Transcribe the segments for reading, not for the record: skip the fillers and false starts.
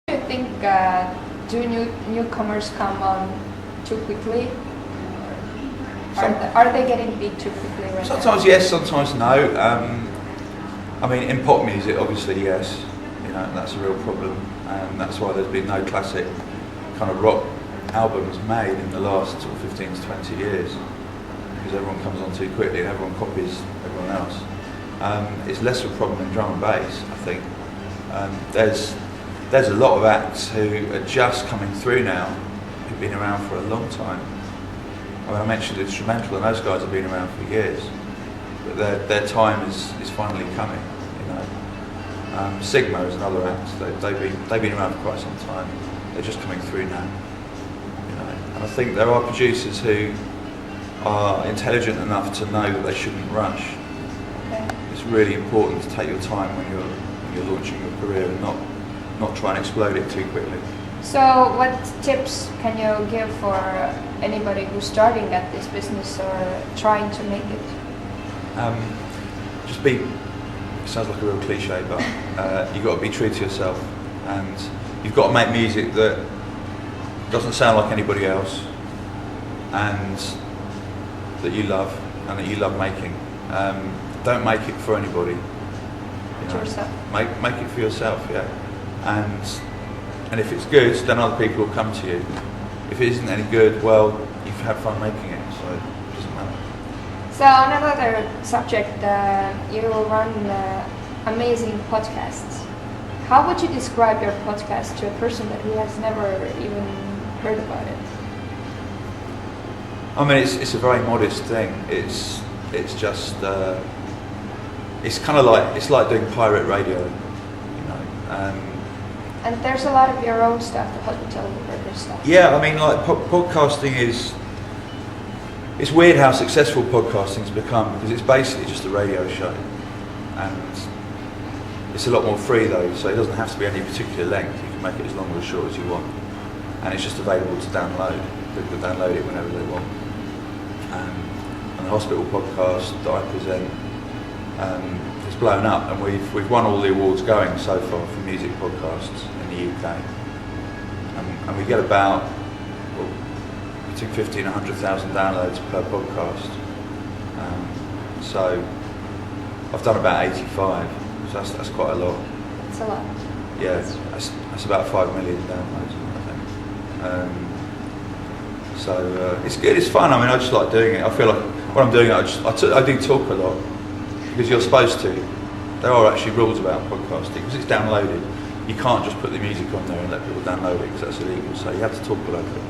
Do you think do newcomers come on too quickly? Are they getting big too quickly right Sometimes now? yes, sometimes no. I mean, in pop music, obviously yes. You know, that's a real problem, and that's why there's been no classic kind of rock albums made in the last sort of 15 to 20 years, because everyone comes on too quickly and everyone copies everyone else. It's less of a problem in drum and bass, I think. There's a lot of acts who are just coming through now, who've been around for a long time. I mean, I mentioned Instrumental, and those guys have been around for years, but their time is finally coming. You know, Sigma is another act. They've been around for quite some time. They're just coming through now. You know, and I think there are producers who are intelligent enough to know that they shouldn't rush. Okay. It's really important to take your time when you're launching your career and not try and explode it too quickly. So what tips can you give for anybody who's starting at this business or trying to make it? Just be, it sounds like a real cliche, but you've got to be true to yourself, and you've got to make music that doesn't sound like anybody else, and that you love, and that you love making. Don't make it for anybody. You know, yourself. Make it for yourself, yeah. And if it's good, then other people will come to you. If it isn't any good, well, you've had fun making it, so it doesn't matter. So another subject, you run amazing podcasts. How would you describe your podcast to a person who has never even heard about it? I mean, it's a very modest thing. It's just it's kind of like doing pirate radio, you know. And there's a lot of your own stuff, the hospital worker stuff. Yeah, I mean, like podcasting is. It's weird how successful podcasting's become, because it's basically just a radio show, and it's a lot more free though. So it doesn't have to be any particular length. You can make it as long or as short as you want, and it's just available to download. People can download it whenever they want. And the hospital podcast that I present has blown up, and we've won all the awards going so far for music podcasts in the UK, and we get about between 50 and 100,000 downloads per podcast. So I've done about 85, so that's quite a lot. It's a lot. Yeah, that's about 5 million downloads, I think. So it's good, it's fun. I mean, I just like doing it. I feel like when I'm doing it, I do talk a lot, because you're supposed to. There are actually rules about podcasting, because it's downloaded. You can't just put the music on there and let people download it, because that's illegal. So you have to talk all over it.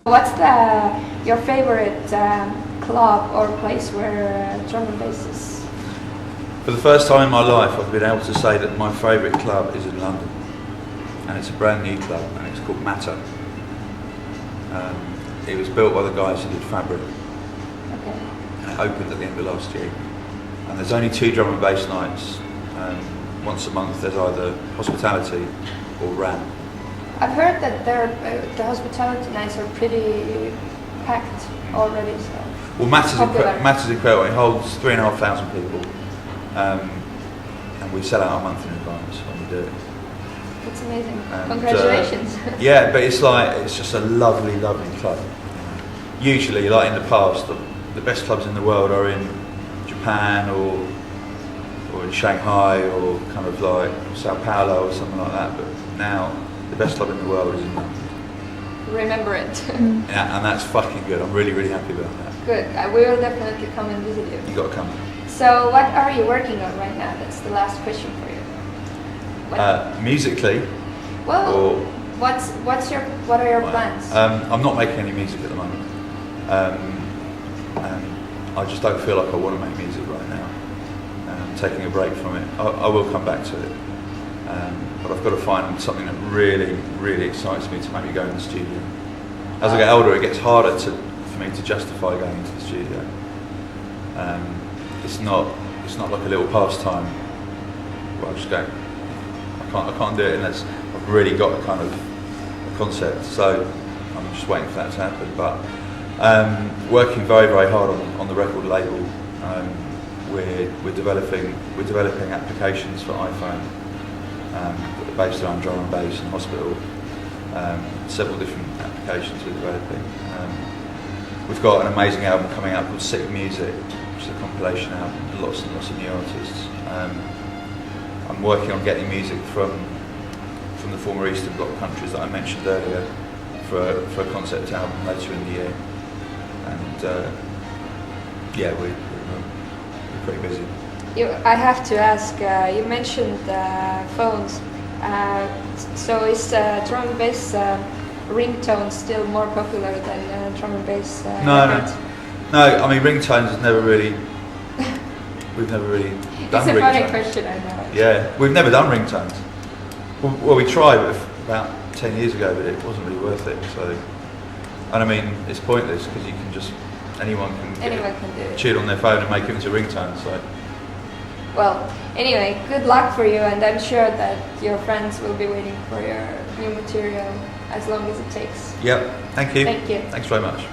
What's your favorite club or place where drum and bass is? For the first time in my life, I've been able to say that my favourite club is in London, and it's a brand new club, and it's called Matter. It was built by the guys who did Fabric, Okay. and it opened at the end of last year. And there's only 2 drum and bass nights. Once a month there's either Hospitality or Ram. I've heard that the hospitality nights are pretty packed already. So. Well, Matt is incredible. It holds 3,500 people, and we sell out a month in advance when we do it. That's amazing. And, congratulations. Yeah, but it's just a lovely, lovely club. Usually, like in the past, the best clubs in the world are in Japan or in Shanghai or kind of like Sao Paulo or something like that. But now, the best club in the world is in London. Remember it. Yeah, and that's fucking good. I'm really, really happy about that. Good. We will definitely come and visit you. You got to come. So, what are you working on right now? That's the last question for you. Musically. Well, what are your plans? I'm not making any music at the moment, and I just don't feel like I want to make music right now. I'm taking a break from it. I will come back to it, but I've got to find something that really, really excites me to maybe go in the studio. As I get older, it gets harder for me to justify going into the studio. It's not like a little pastime where I just go. I can't do it unless I've really got a kind of a concept. So I'm just waiting for that to happen. But working very, very hard on the record label. We're developing applications for iPhone based around drum and bass and hospital. Several different applications we're developing. We've got an amazing album coming out called Sick Music, which is a compilation album with lots and lots of new artists. I'm working on getting music from the former Eastern Bloc countries that I mentioned earlier for a concept album later in the year. And yeah, we're pretty busy. I have to ask, you mentioned phones. So is drum and bass ringtone still more popular than drum and bass? No. I mean, ringtones has never really. We've never really done ringtones. It's a funny question, I know. Yeah, we've never done ringtones. Well, we tried it about 10 years ago, but it wasn't really worth it. So, and I mean, it's pointless because you can just anyone can do it. Tune on their phone and make it into a ringtone. So. Well, anyway, good luck for you, and I'm sure that your friends will be waiting for your new material as long as it takes. Yep. Thank you. Thank you. Thanks very much.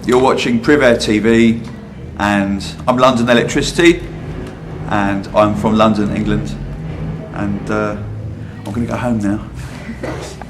You're watching Prive TV, and I'm London Elektricity, and I'm from London, England, and I'm going to go home now.